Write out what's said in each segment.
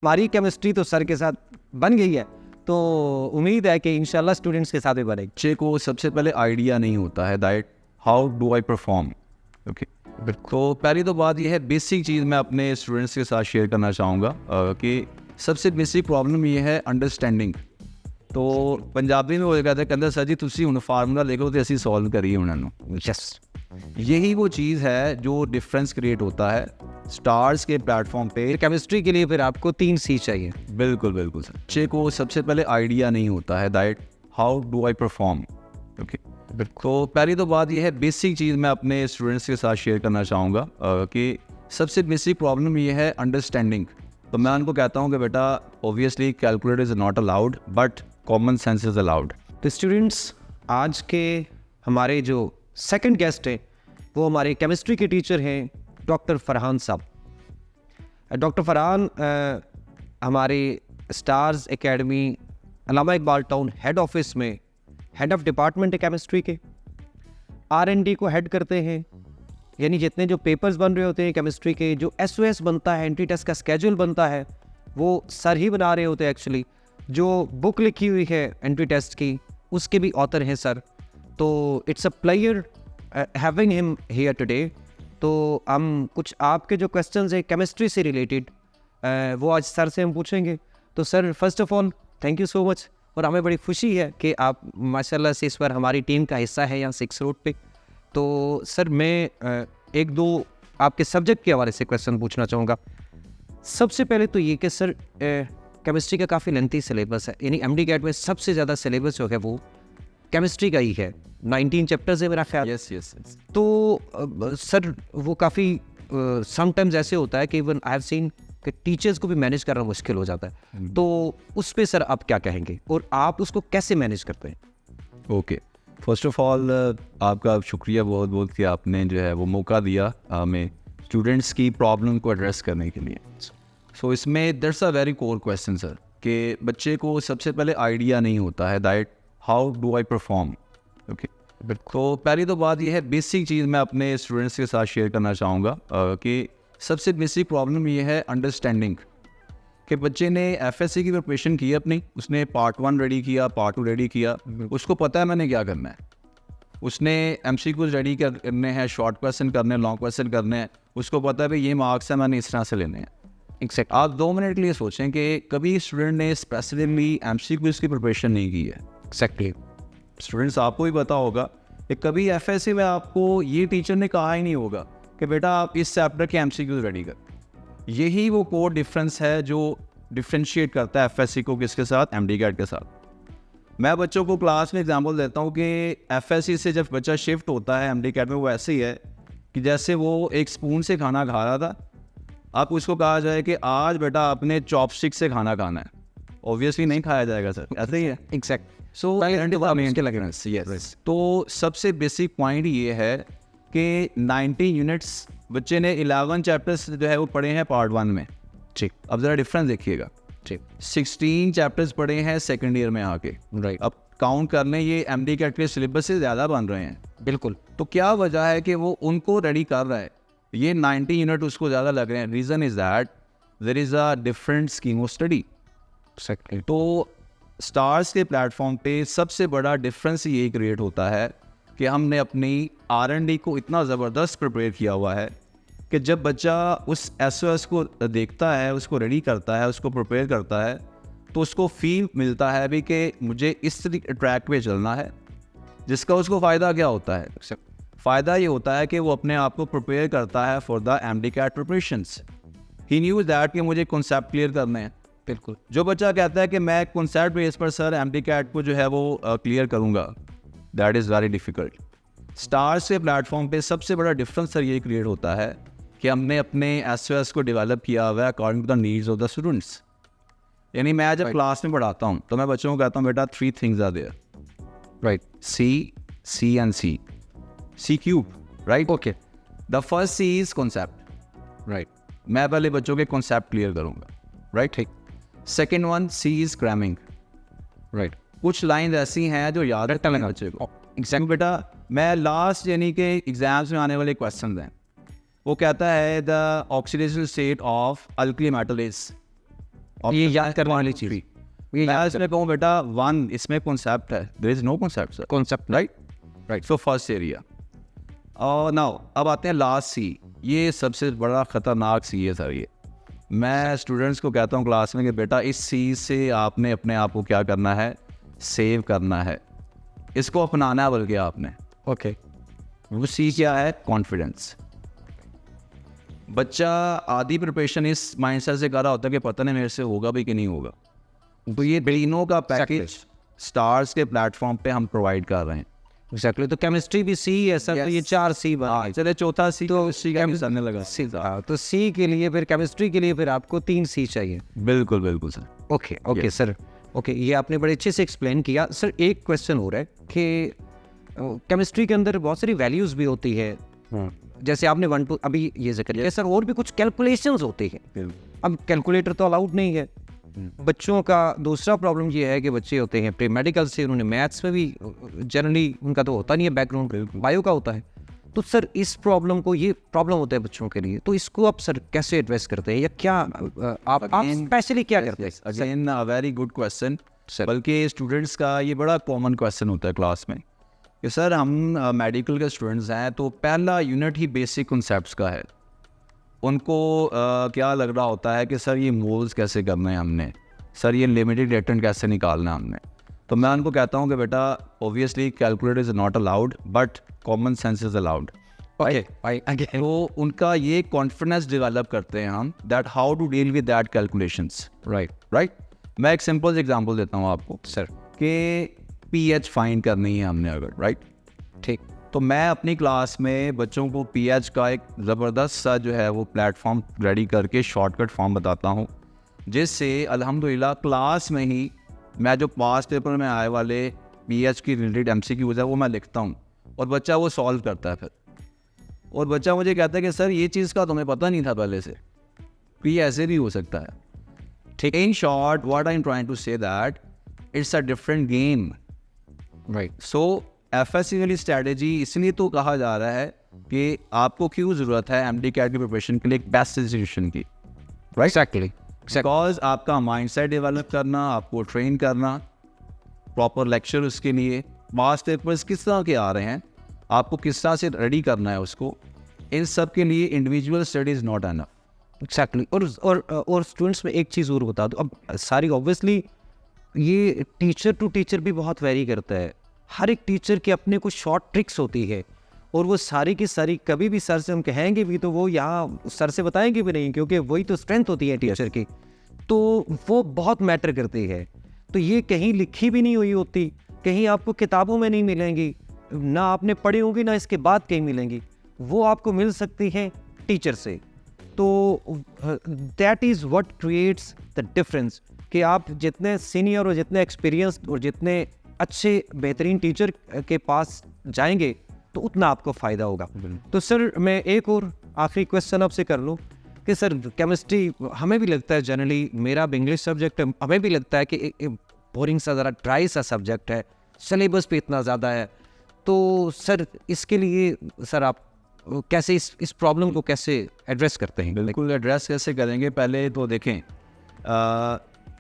हमारी केमिस्ट्री तो सर के साथ बन गई है, तो उम्मीद है कि इंशाल्लाह स्टूडेंट्स के साथ भी बनेगी। बच्चे को सबसे पहले आइडिया नहीं होता है that how do I perform. Okay, तो पहली तो बात यह है, बेसिक चीज़ मैं अपने स्टूडेंट्स के साथ शेयर करना चाहूँगा कि सबसे बेसिक प्रॉब्लम ये है अंडरस्टैंडिंग। तो पंजाबी में वो कहते हैं, कहते सर जी तुसी हुण फार्मूला लिखो तो असीं सॉल्व करिए उन्होंने। यस, यही वो चीज़ है जो डिफरेंस क्रिएट होता है स्टार्स के प्लेटफॉर्म पे। केमिस्ट्री के लिए फिर आपको 3 सी चाहिए। बिल्कुल बिल्कुल सर। बच्चे को सबसे पहले आइडिया नहीं होता है that how do I perform. Okay, तो पहली तो बात यह है, बेसिक चीज़ मैं अपने स्टूडेंट्स के साथ शेयर करना चाहूँगा कि सबसे बेसिक प्रॉब्लम ये है अंडरस्टैंडिंग। तो मैं उनको कहता हूँ कि बेटा obviously calculator is not allowed but common sense is allowed. तो स्टूडेंट्स, आज के हमारे जो सेकंड गेस्ट हैं वो हमारे केमिस्ट्री के टीचर हैं डॉक्टर फरहान साहब। डॉक्टर फरहान हमारे स्टार्स एकेडमी अल्लामा इकबाल टाउन हेड ऑफिस में हेड ऑफ डिपार्टमेंट है केमिस्ट्री के। R&D को हेड करते हैं, यानी जितने जो पेपर्स बन रहे होते हैं केमिस्ट्री के, जो SOS बनता है, एंट्री टेस्ट का स्केड्यूल बनता है, वो सर ही बना रहे होते हैं एक्चुअली। जो बुक लिखी हुई है एंट्री टेस्ट की, उसके भी ऑथर हैं सर। तो it's a player having him here today. तो हम कुछ आपके जो क्वेश्चंस हैं केमिस्ट्री से रिलेटेड वो आज सर से हम पूछेंगे। तो sir, first of all thank you so much, और हमें बड़ी खुशी है कि आप माशाल्लाह से इस बार हमारी टीम का हिस्सा है यहाँ 6 रोड पे। तो सर, मैं एक दो आपके सब्जेक्ट के हवाले से क्वेश्चन पूछना चाहूँगा। सबसे पहले तो ये कि सर केमिस्ट्री का काफ़ी लेंथी सिलेबस है, यानी MD कैट में सबसे ज़्यादा सिलेबस जो है वो केमिस्ट्री का ही है। 19 चैप्टर्स है मेरा ख्याल। यस। तो सर वो काफ़ी समटाइम्स ऐसे होता है कि इवन आई हैव सीन कि टीचर्स को भी मैनेज करना मुश्किल हो जाता है। तो उस पे सर आप क्या कहेंगे और आप उसको कैसे मैनेज करते हैं? ओके, फर्स्ट ऑफ ऑल आपका शुक्रिया बहुत बहुत कि आपने जो है वो मौका दिया हमें स्टूडेंट्स की प्रॉब्लम को एड्रेस करने के लिए। सो इसमें that's a very core question sir, कि बच्चे को सबसे पहले आइडिया नहीं होता है that how do I perform. Okay, तो पहली तो बात यह है, बेसिक चीज़ मैं अपने स्टूडेंट्स के साथ शेयर करना चाहूँगा कि सबसे बेसिक प्रॉब्लम ये है अंडरस्टैंडिंग। कि बच्चे ने FSC की प्रिपरेशन की अपनी, उसने पार्ट 1 रेडी किया, पार्ट 2 रेडी किया, उसको पता है मैंने क्या करना है। उसने MCQs रेडी करने हैं, शॉर्ट क्वेश्चन करने हैं, लॉन्ग क्वेश्चन करने हैं, उसको पता है भाई ये मार्क्स है, मैंने इस तरह से लेने हैं। एग्जैक्ट। आप 2 मिनट के लिए सोचें कि कभी स्टूडेंट ने स्पेसिफिकली MCQs की प्रिपरेशन नहीं की है। एक्जैक्टली। स्टूडेंट्स, आपको भी पता होगा कि कभी FSC में आपको ये टीचर ने कहा ही नहीं होगा कि बेटा आप इस चैप्टर के MCQs रेडी कर। यही वो कोर डिफरेंस है जो डिफ्रेंशिएट करता है FSC को किसके साथ, MD कैट के साथ। मैं बच्चों को क्लास में एग्जांपल देता हूँ कि FSC से जब बच्चा शिफ्ट होता है MD कैट में, वो ऐसे ही है कि जैसे वो एक स्पून से खाना खा रहा था, आप उसको कहा जाए कि आज बेटा आपने चॉपस्टिक से खाना खाना है, ऑब्वियसली नहीं खाया जाएगा सर, ऐसे ही है। एग्जैक्ट। सो यस, तो सबसे बेसिक पॉइंट ये है कि 90 यूनिट्स बच्चे ने 11 चैप्टर्स जो है वो पढ़े हैं पार्ट 1 में। ठीक। अब ज़रा डिफरेंस देखिएगा। ठीक। 16 चैप्टर्स पढ़े हैं सेकंड ईयर में आके। राइट। अब काउंट करने ये MD कैट के सिलेबस से ज़्यादा बन रहे हैं। बिल्कुल। तो क्या वजह है कि वो उनको रेडी कर रहा है, ये 90 यूनिट उसको ज़्यादा लग रहे हैं। Reason is that there is a different scheme of study. Exactly. तो स्टार्स के प्लेटफॉर्म पे सबसे बड़ा डिफरेंस ये क्रिएट होता है कि हमने अपनी R&D को इतना ज़बरदस्त प्रिपेयर किया हुआ है कि जब बच्चा उस SOS को देखता है, उसको रेडी करता है, उसको प्रिपेयर करता है, तो उसको फील मिलता है भी कि मुझे इस ट्रैक पे चलना है। जिसका उसको फ़ायदा क्या होता है? फ़ायदा ये होता है कि वो अपने आप को प्रिपेयर करता है for the MD CAT preparations. He news that कि मुझे कॉन्सेप्ट क्लियर करने हैं। बिल्कुल। जो बच्चा कहता है कि मैं कॉन्सेप्ट बेस पर सर MD कैट को जो है वो क्लियर करूँगा, that is very difficult. Stars के प्लेटफॉर्म पे सबसे बड़ा डिफरेंस सर ये क्रिएट होता है कि हमने अपने SOS को डेवलप किया हुआ है according to the needs of the students. यानी मैं जब क्लास में पढ़ाता हूँ तो मैं बच्चों को कहता हूँ बेटा 3 things are there, right. C and C cube, right. Okay. The first C is concept, right. मैं पहले बच्चों के कॉन्सेप्ट क्लियर करूँगा, राइट। ठीक। Second one C is cramming, right. कुछ लाइन ऐसी हैं जो याद रखना है बच्चे को। एग्जैक्ट। बेटा मैं लास्ट यानी कि एग्जाम्स में आने वाले क्वेश्चन हैं, वो कहता है the oxidation state of alkali metal is, ये याद करने वाली चीज़, ये मैं इसमें कहूँ बेटा 1 इसमें कॉन्सेप्ट है, there is no concept sir, concept right. So first area. और नाउ अब आते हैं लास्ट सी, ये सबसे बड़ा खतरनाक सी है सर। ये मैं स्टूडेंट्स को कहता हूँ क्लास में कि बेटा इस सी से आपने अपने आप को क्या करना है, सेव करना है, इसको अपनाना है बल्कि आपने। ओके, वो सी क्या है, कॉन्फिडेंस। बच्चा आधी प्रिपरेशन इस माइंडसेट से कर रहा होता है कि पता नहीं मेरे से होगा भी कि नहीं होगा। तो ये तीनों का पैकेज स्टार्स के प्लेटफॉर्म पे हम प्रोवाइड कर रहे हैं। एग्जैक्टली। तो केमिस्ट्री भी सी है सर, तो ये 4 सी बना। चले चौथा सी तो सी का मिसालने लगा। तो सी के लिए फिर केमिस्ट्री के लिए फिर आपको 3 सी चाहिए। बिल्कुल बिल्कुल सर। ओके सर, ओके, ये आपने बड़े अच्छे से एक्सप्लेन किया। सर एक क्वेश्चन हो रहा है कि केमिस्ट्री के अंदर बहुत सारी वैल्यूज़ भी होती है, जैसे आपने 1 2 अभी ये जिक्र किया सर, और भी कुछ कैलकुलेशंस होती हैं। अब कैलकुलेटर तो अलाउड नहीं है बच्चों का। दूसरा प्रॉब्लम ये है कि बच्चे होते हैं प्री मेडिकल से, उन्होंने मैथ्स में भी जनरली उनका तो होता नहीं है बैकग्राउंड, बायो का होता है। तो सर इस प्रॉब्लम को, ये प्रॉब्लम होता है बच्चों के लिए, तो इसको आप सर कैसे एड्रेस करते हैं, या क्या आप स्पेशली क्या करते हैं? Again a very good question. बल्कि स्टूडेंट्स का ये बड़ा कॉमन क्वेश्चन होता है क्लास में कि सर हम मेडिकल के स्टूडेंट्स हैं, तो पहला यूनिट ही बेसिक कॉन्सेप्ट्स का है। उनको क्या लग रहा होता है कि सर ये मोल्स कैसे करना है हमने, सर ये लिमिटेड रिएक्टेंट कैसे निकालना है हमने। तो मैं उनको कहता हूँ कि बेटा obviously calculator is not allowed but common sense is allowed. तो उनका ये कॉन्फिडेंस डेवलप करते हैं हम, that how to deal with that calculations. Right. मैं एक सिंपल एग्जांपल देता हूँ आपको सर, कि पीएच फाइंड करनी है हमने अगर, राइट, ठीक, तो मैं अपनी क्लास में बच्चों को पीएच का एक ज़बरदस्त सा जो है वो प्लेटफॉर्म रेडी करके शॉर्टकट फॉर्म बताता हूँ, जिससे अल्हम्दुलिल्लाह क्लास में ही मैं जो पास्ट पेपर में आए वाले पीएच की रिलेटेड एमसीक्यूज़ है वो मैं लिखता हूँ और बच्चा वो सॉल्व करता है फिर। और बच्चा मुझे कहता है कि सर ये चीज़ का तुम्हें पता नहीं था पहले से, ये ऐसे भी हो सकता है। ठीक, in short what I am trying to say that it's a different game, right. So FSC वाली स्ट्रैटेजी इसलिए तो कहा जा रहा है कि आपको क्यों ज़रूरत है एमडी कैट की प्रिपरेशन के लिए एक बेस्ट इंस्टीट्यूशन की, राइट। एक्जैक्टली, बिकॉज आपका माइंडसेट डेवलप करना, आपको ट्रेन करना, प्रॉपर लेक्चर उसके लिए, पास्ट पेपर्स किस तरह के आ रहे हैं, आपको किस तरह से रेडी करना है उसको, इन सब के लिए individual study is not enough. Exactly. और स्टूडेंट्स में एक चीज़ और बता दो, अब सारी ऑब्वियसली ये टीचर टू टीचर भी बहुत वेरी करता है। हर एक टीचर के अपने कुछ शॉर्ट ट्रिक्स होती है, और वो सारी की सारी कभी भी सर से हम कहेंगे भी तो वो यहाँ सर से बताएंगे भी नहीं, क्योंकि वही तो स्ट्रेंथ होती है टीचर की, तो वो बहुत मैटर करती है। तो ये कहीं लिखी भी नहीं हुई होती, कहीं आपको किताबों में नहीं मिलेंगी, ना आपने पढ़ी होगी, ना इसके बाद कहीं मिलेंगी, वो आपको मिल सकती है टीचर से। तो that is what creates the difference, कि आप जितने सीनियर और जितने एक्सपीरियंस्ड और जितने अच्छे बेहतरीन टीचर के पास जाएंगे तो उतना आपको फ़ायदा होगा। तो सर मैं एक और आखिरी क्वेश्चन आपसे कर लूँ कि सर केमिस्ट्री हमें भी लगता है जनरली, मेरा भी इंग्लिश सब्जेक्ट है, हमें भी लगता है कि बोरिंग सा, ज़रा ड्राई सा सब्जेक्ट है, सिलेबस पे इतना ज़्यादा है। तो सर इसके लिए सर आप कैसे इस प्रॉब्लम को कैसे एड्रेस करते हैं? बिल्कुल एड्रेस कैसे करेंगे, पहले तो देखें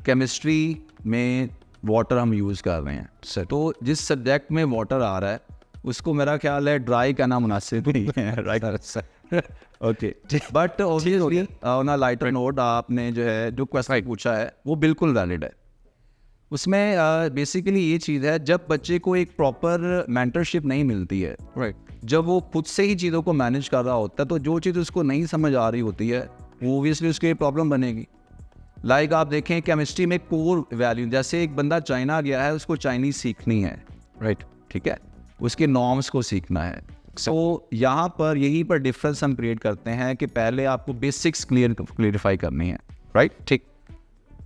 केमिस्ट्री में वाटर हम यूज़ कर रहे हैं सर, तो जिस सब्जेक्ट में वाटर आ रहा है उसको मेरा ख्याल है ड्राई कहना मुनासिब नहीं है, right sir. Okay, but obviously on a lighter note आपने जो है जो क्वेश्चन पूछा है वो बिल्कुल वैलिड है। उसमें बेसिकली ये चीज़ है, जब बच्चे को एक प्रॉपर मेंटरशिप नहीं मिलती है, राइट, जब वो खुद से ही चीज़ों को मैनेज कर रहा होता है, तो जो चीज़ उसको नहीं समझ आ रही होती है वो ओब्वियसली उसके प्रॉब्लम बनेगी। लाइक आप देखें केमिस्ट्री में कोर वैल्यू, जैसे एक बंदा चाइना गया है, उसको चाइनीज़ सीखनी है, राइट, ठीक है, उसके नॉर्म्स को सीखना है। तो यहाँ पर यहीं पर डिफरेंस हम क्रिएट करते हैं कि पहले आपको बेसिक्स क्लियरिफाई करनी है, राइट, ठीक,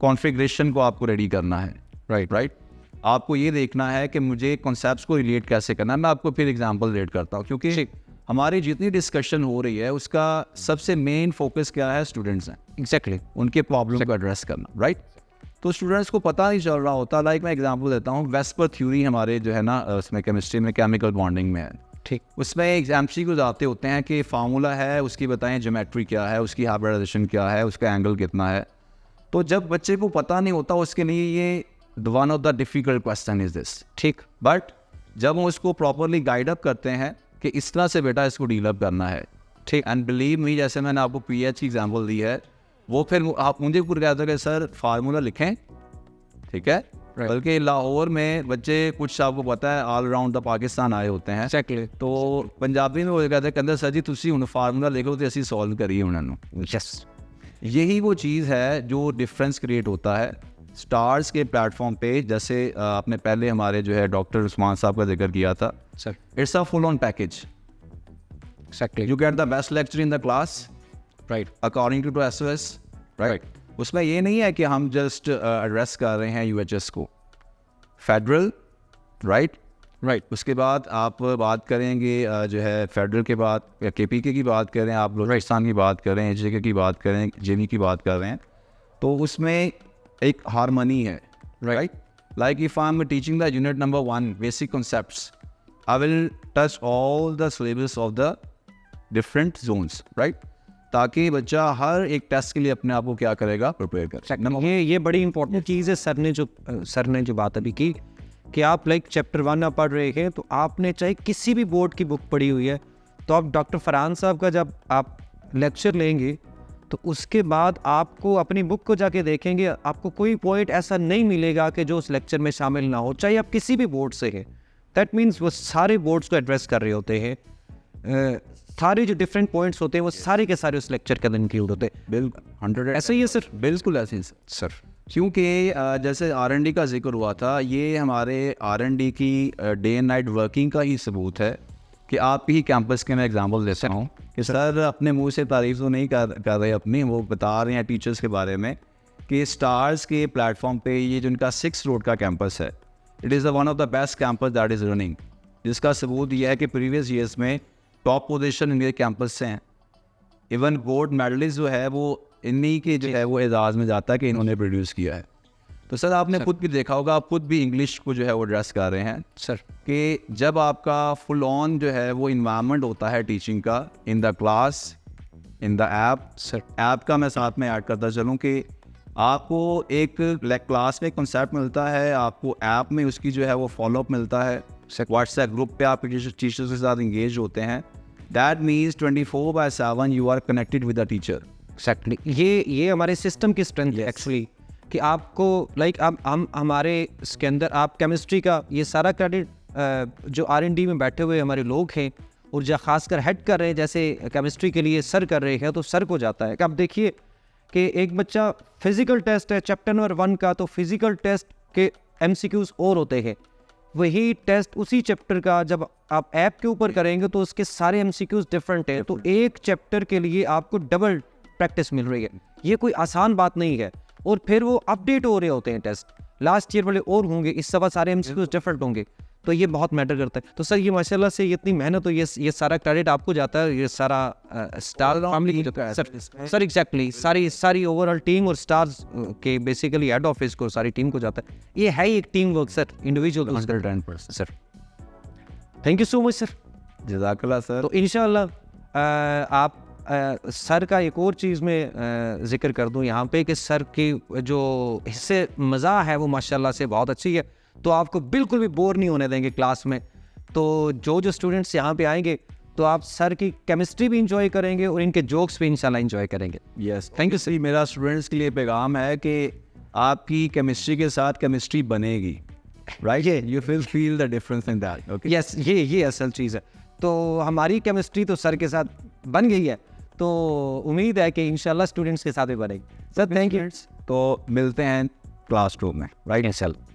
कॉन्फ़िगरेशन को आपको रेडी करना है, राइट, आपको ये देखना है कि मुझे कॉन्सेप्ट्स को रिलेट कैसे करना है। मैं आपको फिर एग्जांपल रिलेट करता हूँ, क्योंकि हमारी जितनी डिस्कशन हो रही है उसका सबसे मेन फोकस क्या है, स्टूडेंट्स हैं, एग्जैक्टली, उनके प्रॉब्लम को एड्रेस करना, राइट। तो स्टूडेंट्स को पता नहीं चल रहा होता। लाइक मैं एग्जांपल देता हूँ, वेस्पर थ्योरी हमारे जो है ना उसमें केमिस्ट्री में केमिकल बॉन्डिंग में है, ठीक, उसमें एग्जाम्पल आते होते हैं कि फार्मूला है, उसकी बताएं ज्योमेट्री क्या है, उसकी हाइब्रिडाइजेशन क्या है, उसका एंगल कितना है। तो जब बच्चे को पता नहीं होता उसके लिए ये one of the difficult question is this, ठीक। बट जब हम उसको प्रॉपरली गाइड अप करते हैं कि इस तरह से बेटा इसको डील अप करना है, ठीक। एंड बिलीव मी, जैसे मैंने आपको पीएच की एग्जांपल दी है, वो फिर आप मुझे पूरा कहते हैं कि सर फार्मूला लिखें, ठीक है। बल्कि लाहौर में बच्चे कुछ आपको पता है ऑल अराउंड द पाकिस्तान आए होते हैं, Exactly. तो पंजाबी में वो कहते हैं कहते सर जी तुसी हुण फार्मूला लिखो तो असीं सॉल्व करिए उन्होंने। यस, यही वो चीज़ है जो डिफरेंस क्रिएट होता है स्टार्स के प्लेटफॉर्म पे। जैसे आपने पहले हमारे जो है डॉक्टर उस्मान साहब का जिक्र किया था, सर। It's a full on package. Exactly. You get the best lecture in the class Right. According to SOS, right. उसमें ये नहीं है कि हम जस्ट एड्रेस कर रहे हैं यूएचएस को, फेडरल, राइट। उसके बाद आप बात करेंगे जो है फेडरल के बाद या केपीके की बात करें, आप राजस्थान की बात करें, एचजेके की बात करें, जेवी की बात कर रहे हैं, तो उसमें एक हारमनी है, right. Like if I am teaching the unit number 1 basic concepts, I will touch all the syllabus of the different zones, right, ताकि बच्चा हर एक टेस्ट के लिए अपने आप को क्या करेगा, प्रिपेयर कर। ये बड़ी इंपॉर्टेंट चीज़ है। सर ने जो बात अभी की कि आप लाइक चैप्टर 1 आप पढ़ रहे हैं, तो आपने चाहे किसी भी बोर्ड की बुक पढ़ी हुई है, तो आप डॉक्टर फरहान साहब का जब आप लेक्चर लेंगे तो उसके बाद आपको अपनी बुक को जाके देखेंगे, आपको कोई पॉइंट ऐसा नहीं मिलेगा कि जो उस लेक्चर में शामिल ना हो, चाहे आप किसी भी बोर्ड से हैं। दैट मीन्स वो सारे बोर्ड्स को एड्रेस कर रहे होते हैं। सारे जो डिफरेंट पॉइंट्स होते हैं वो सारे के सारे उस लेक्चर के अंदर इंक्लूड होते हैं। बिल्कुल 100 ऐसा ही है सर। बिल्कुल ऐसे ही सर। क्योंकि जैसे R&D का जिक्र हुआ था, ये हमारे R&D की डे एंड नाइट वर्किंग का ही सबूत है कि आप ही कैंपस के मैं एग्जांपल देता हूँ कि सर अपने मुंह से तारीफ तो नहीं कर रहे अपनी, वो बता रहे हैं टीचर्स के बारे में कि स्टार्स के प्लेटफॉर्म पे ये जो इनका 6 रोड का कैंपस है, it is one of the best campus that is running, जिसका सबूत यह है कि प्रीवियस ईयर्स में टॉप पोजीशन इनके कैंपस से हैं। इवन गोल्ड मेडलिस्ट जो है वो इन्हीं के जो है वो एजाज़ में जाता है कि इन्होंने प्रोड्यूस किया है। तो सर आपने खुद भी देखा होगा, आप खुद भी इंग्लिश को जो है वो एड्रेस कर रहे हैं सर कि जब आपका फुल ऑन जो है वो इन्वायरमेंट होता है टीचिंग का इन the class, in the app. Sir app का मैं साथ में ऐड करता चलूँ कि आपको एक क्लास में कॉन्सेप्ट मिलता है, आपको ऐप में उसकी जो है वो फॉलोअप मिलता है, व्हाट्सएप ग्रुप पे आप टीचर्स के साथ इंगेज होते हैं। That means 24/7 you are connected with the teacher. Exactly, ये हमारे सिस्टम की स्ट्रेंथ है एक्चुअली कि आपको लाइक अब हम हमारे इसके अंदर आप केमिस्ट्री का ये सारा क्रेडिट जो R&D में बैठे हुए हमारे लोग हैं और जो खासकर हेड कर रहे हैं, जैसे केमिस्ट्री के लिए सर कर रहे हैं, तो सर को जाता है कि अब देखिए कि एक बच्चा फिजिकल टेस्ट है चैप्टर नंबर 1 का, तो फिजिकल टेस्ट के MCQs और होते हैं, वही टेस्ट उसी चैप्टर का जब आप ऐप के ऊपर करेंगे तो उसके सारे MCQs डिफरेंट हैं, तो एक चैप्टर के लिए आपको डबल प्रैक्टिस मिल रही है। ये कोई आसान बात नहीं है, और फिर वो अपडेट हो रहे होते हैं टेस्ट, लास्ट ईयर वाले और होंगे, इस सवा सारे MCQs डिफरेंट होंगे, तो ये बहुत मैटर करता है। तो सर ये माशाल्लाह से इतनी मेहनत, तो ये सारा क्रेडिट आपको जाता है, ये सारा स्टार फैमिली की जाता है सर एग्जैक्टली, सारी ओवरऑल टीम और स्टार्स के बेसिकली हेड ऑफिस को, सारी टीम को जाता है। ये है ही एक team work sir, individual 110% sir. Thank you so much sir, जज़ाकल्लाह सर। तो इंशाल्लाह आप सर का एक और चीज़ में जिक्र कर दूं यहाँ पे कि सर की जो हिस्से मज़ा है वो माशाल्लाह से बहुत अच्छी है, तो आपको बिल्कुल भी बोर नहीं होने देंगे क्लास में। तो जो स्टूडेंट्स यहाँ पे आएंगे तो आप सर की केमिस्ट्री भी इंजॉय करेंगे और इनके जोक्स भी इंशाल्लाह इंजॉय करेंगे। Yes, thank you sir. मेरा स्टूडेंट्स के लिए पैगाम है कि आपकी केमिस्ट्री के साथ केमिस्ट्री बनेगी, right, you feel the difference in that. Okay, yes, ये असल चीज़ है। तो हमारी केमिस्ट्री तो सर के साथ बन गई है, तो उम्मीद है कि इंशाल्लाह स्टूडेंट्स के साथ भी बनेगी। Sir thank you. तो मिलते हैं क्लासरूम में, राइट। इंशाल्लाह।